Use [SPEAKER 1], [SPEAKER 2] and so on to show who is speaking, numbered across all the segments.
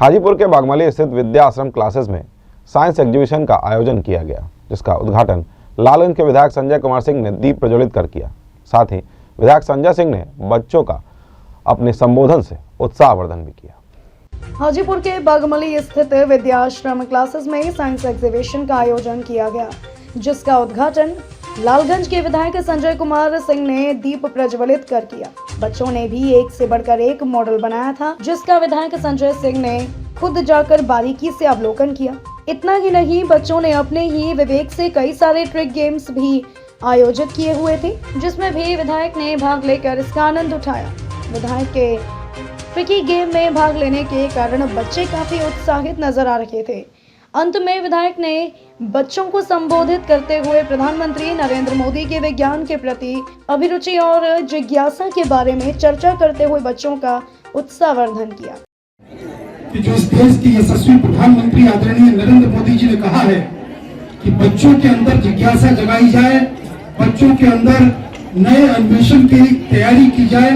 [SPEAKER 1] हाजीपुर के बागमली स्थित विद्या आश्रम क्लासेस में साइंस एग्जीबिशन का आयोजन किया गया, जिसका उद्घाटन लालगंज के विधायक संजय कुमार सिंह ने दीप प्रज्वलित कर किया। साथ ही विधायक संजय सिंह ने बच्चों का अपने संबोधन से उत्साहवर्धन भी किया।
[SPEAKER 2] हाजीपुर के बागमली स्थित विद्या आश्रम क्लासेस में साइंस एग्जीबिशन का आयोजन किया गया, जिसका उद्घाटन लालगंज के विधायक संजय कुमार सिंह ने दीप प्रज्वलित कर किया। बच्चों ने भी एक से बढ़कर एक मॉडल बनाया था, जिसका विधायक संजय सिंह ने खुद जाकर बारीकी से अवलोकन किया। इतना ही नहीं, बच्चों ने अपने ही विवेक से कई सारे ट्रिक गेम्स भी आयोजित किए हुए थे, जिसमें भी विधायक ने भाग लेकर इसका आनंद उठाया। विधायक के ट्रिकी गेम में भाग लेने के कारण बच्चे काफी उत्साहित नजर आ रहे थे। अंत में विधायक ने बच्चों को संबोधित करते हुए प्रधानमंत्री नरेंद्र मोदी के विज्ञान के प्रति अभिरुचि और जिज्ञासा के बारे में चर्चा करते हुए बच्चों का उत्साहवर्धन किया।
[SPEAKER 3] कि जो इस देश के यशस्वी प्रधानमंत्री आदरणीय नरेंद्र मोदी जी ने कहा है कि बच्चों के अंदर जिज्ञासा जगाई जाए, बच्चों के अंदर नए अन्वेषण की तैयारी की जाए,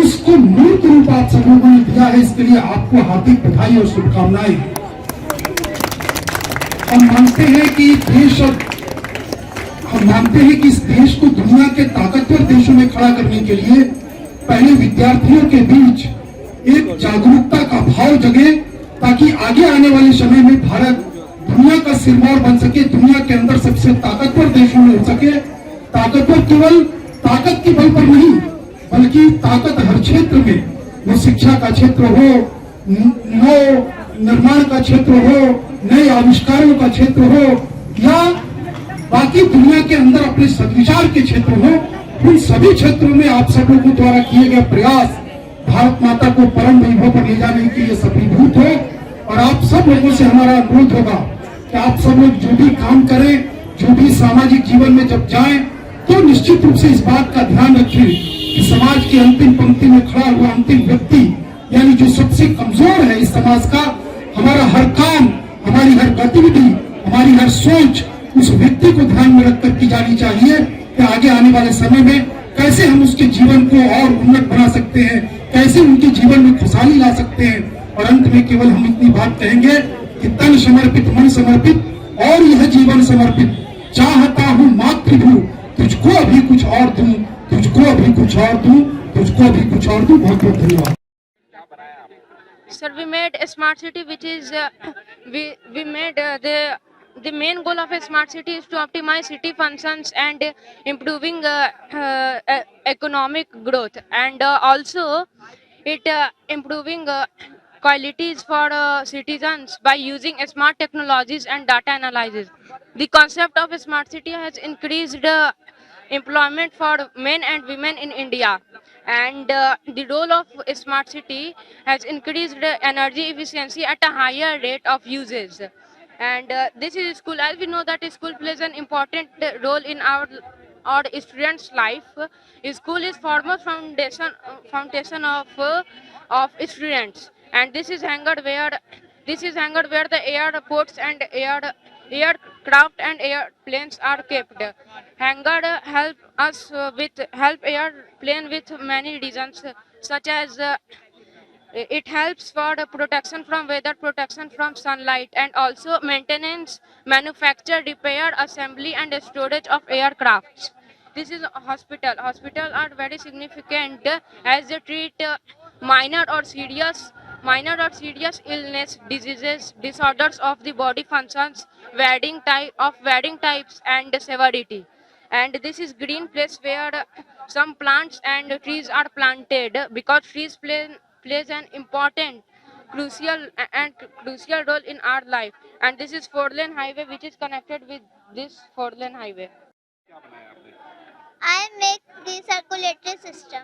[SPEAKER 3] उसको मूर्त रूप आप सब लोगों ने दिया है। इसके लिए आपको हार्दिक बधाई और शुभकामनाएं। हम मानते हैं कि इस देश को दुनिया के ताकतवर देशों में खड़ा करने के लिए पहले विद्यार्थियों के बीच एक जागरूकता का भाव जगे, ताकि आगे आने वाले समय में भारत दुनिया का सिरमौर बन सके, दुनिया के अंदर सबसे ताकतवर देशों में हो सके। ताकतवर केवल ताकत के बल पर नहीं, बल्कि ताकत हर क्षेत्र में, वो शिक्षा का क्षेत्र हो, नव निर्माण का क्षेत्र हो, नए आविष्कारों का क्षेत्र हो, या बाकी दुनिया के अंदर अपने सद्विचार के क्षेत्र हो, उन सभी क्षेत्रों में आप सब लोगों द्वारा किए गए प्रयास भारत माता को परम वैभव पर ले जाने के लिए सफलीभूत हो। और आप सब लोगों से हमारा अनुरोध होगा कि आप सब लोग जो भी काम करें, जो भी सामाजिक जीवन में जब जाएं, तो निश्चित रूप से इस बात का ध्यान रखें कि समाज की अंतिम पंक्ति में खड़ा हुआ अंतिम व्यक्ति, यानी जो सबसे कमजोर है इस समाज का, हमारा हर काम, हमारी हर गतिविधि, हमारी हर सोच उस व्यक्ति को ध्यान में रखकर की जानी चाहिए कि आगे आने वाले समय में कैसे हम उसके जीवन को और उन्नत बना सकते हैं, कैसे उनके जीवन में खुशहाली ला सकते हैं। और अंत में केवल हम इतनी बात कहेंगे कि तन समर्पित, मन समर्पित और यह जीवन समर्पित, चाहता हूँ मातृभू तुझको अभी कुछ और दूं, तुझको अभी कुछ और दूं, तुझको अभी कुछ और दूं। बहुत बहुत धन्यवाद।
[SPEAKER 4] Sir, we made a smart city, which is we made the main goal of a smart city is to optimize city functions and improving economic growth, and also it improving qualities for citizens by using smart technologies and data analysis. The concept of a smart city has increased employment for men and women in India, and the role of a smart city has increased energy efficiency at a higher rate of usage. And this is school, as we know that school plays an important role in our students' life. School is foremost foundation of students, and this is hangared where the airports and aircraft and airplanes are kept. Hangar help airplane with many reasons, such as it helps for the protection from weather, protection from sunlight, and also maintenance, manufacture, repair, assembly, and storage of aircrafts. This is a hospital. Hospitals are very significant as they treat minor or serious illness, diseases, disorders of the body functions, varying types and severity. And this is green place where some plants and trees are planted, because trees plays an important crucial role in our life. And this is 4-lane highway, which is connected with this 4-lane highway.
[SPEAKER 5] I make the circulatory system.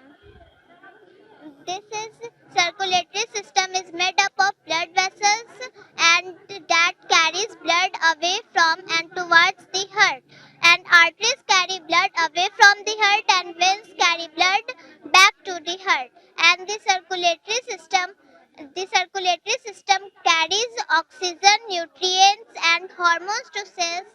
[SPEAKER 5] Circulatory system is made up of blood vessels and that carries blood away from and towards the heart, and arteries carry blood away from the heart, and veins carry blood back to the heart. And the circulatory system carries oxygen, nutrients and hormones to cells,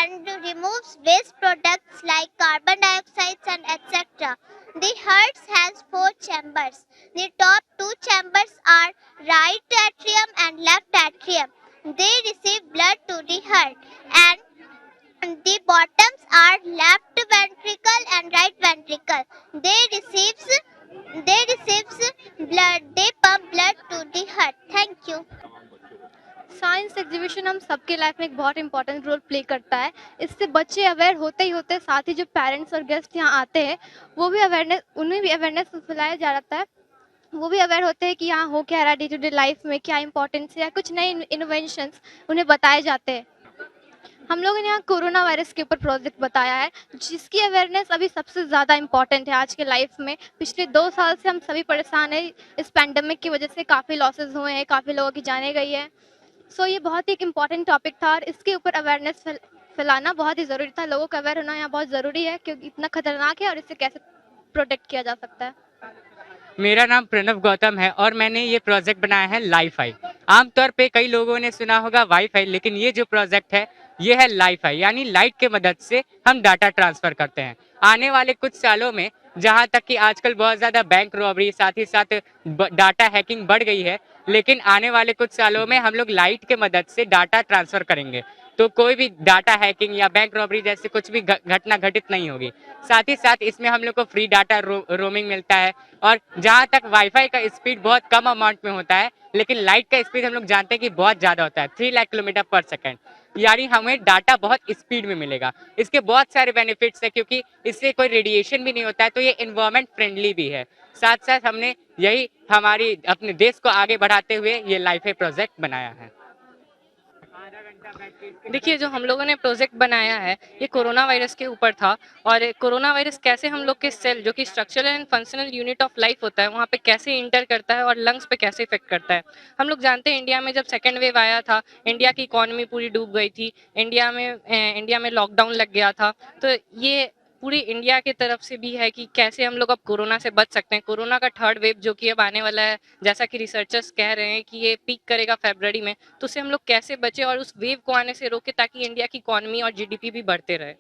[SPEAKER 5] and removes waste products like carbon dioxide and etc. The heart has 4 chambers. The top 2 chambers are right atrium and left atrium. They receive blood to the heart, and the bottoms are left ventricle and right ventricle. They receives blood. They pump blood to the heart. Thank you.
[SPEAKER 6] Science exhibition हम सबके life में एक बहुत important role play करता है। इससे बच्चे aware होते ही होते, साथ ही जो पेरेंट्स और गेस्ट यहाँ आते हैं वो भी उन्हें भी अवेयरनेस फैलाया जा रहा है। वो भी अवेयर होते हैं कि यहाँ हो क्या रहा है, डे टू डे लाइफ में क्या इंपॉर्टेंस है, या कुछ नए इनोवेशंस उन्हें बताए जाते हैं। हम लोगों ने यहाँ कोरोना वायरस के ऊपर प्रोजेक्ट बताया है, जिसकी अवेयरनेस अभी सबसे ज़्यादा इम्पॉर्टेंट है आज के लाइफ में। पिछले 2 साल से हम सभी परेशान हैं, इस पैंडमिक की वजह से काफ़ी लॉसेस हुए हैं, काफ़ी लोगों की जानें गई है। सो ये बहुत ही एक इम्पॉर्टेंट टॉपिक था और इसके ऊपर अवेयरनेस फैलाना बहुत ही ज़रूरी था। लोगों का अवेयर होना यहाँ बहुत ज़रूरी है, क्योंकि इतना खतरनाक है और इससे कैसे प्रोटेक्ट किया जा सकता है।
[SPEAKER 7] मेरा नाम प्रणव गौतम है और मैंने ये प्रोजेक्ट बनाया है लाईफाई। आमतौर पे कई लोगों ने सुना होगा वाईफाई, लेकिन ये जो प्रोजेक्ट है ये है लाईफाई, यानी लाइट के मदद से हम डाटा ट्रांसफ़र करते हैं। आने वाले कुछ सालों में जहाँ तक कि आजकल बहुत ज़्यादा बैंक रॉबरी, साथ ही साथ डाटा हैकिंग बढ़ गई है, लेकिन आने वाले कुछ सालों में हम लोग लाइट के मदद से डाटा ट्रांसफ़र करेंगे, तो कोई भी डाटा हैकिंग या बैंक रॉबरी जैसे कुछ भी घटना घटित नहीं होगी। साथ ही साथ इसमें हम लोग को फ्री डाटा रोमिंग मिलता है। और जहाँ तक वाईफाई का स्पीड बहुत कम अमाउंट में होता है, लेकिन लाइट का स्पीड हम लोग जानते हैं कि बहुत ज़्यादा होता है, 3 लाख किलोमीटर पर सेकेंड, यानी हमें डाटा बहुत स्पीड में मिलेगा। इसके बहुत सारे बेनिफिट्स हैं, क्योंकि इससे कोई रेडिएशन भी नहीं होता है, तो ये इन्वायरमेंट फ्रेंडली भी है। साथ साथ हमने यही हमारी अपने देश को आगे बढ़ाते हुए ये लाईफाई प्रोजेक्ट बनाया है।
[SPEAKER 4] देखिए, जो हम लोगों ने प्रोजेक्ट बनाया है ये कोरोना वायरस के ऊपर था, और कोरोना वायरस कैसे हम लोग के सेल, जो कि structural and functional unit of life होता है, वहाँ पे कैसे इंटर करता है और लंग्स पे कैसे इफेक्ट करता है। हम लोग जानते हैं इंडिया में जब सेकेंड वेव आया था, इंडिया की इकोनॉमी पूरी डूब गई थी, इंडिया में लॉकडाउन लग गया था। तो ये पूरी इंडिया की तरफ से भी है कि कैसे हम लोग अब कोरोना से बच सकते हैं। कोरोना का 3rd वेव जो कि अब आने वाला है, जैसा कि रिसर्चर्स कह रहे हैं कि ये पीक करेगा फरवरी में, तो उससे हम लोग कैसे बचें और उस वेव को आने से रोके, ताकि इंडिया की इकोनॉमी और जीडीपी भी बढ़ते रहे।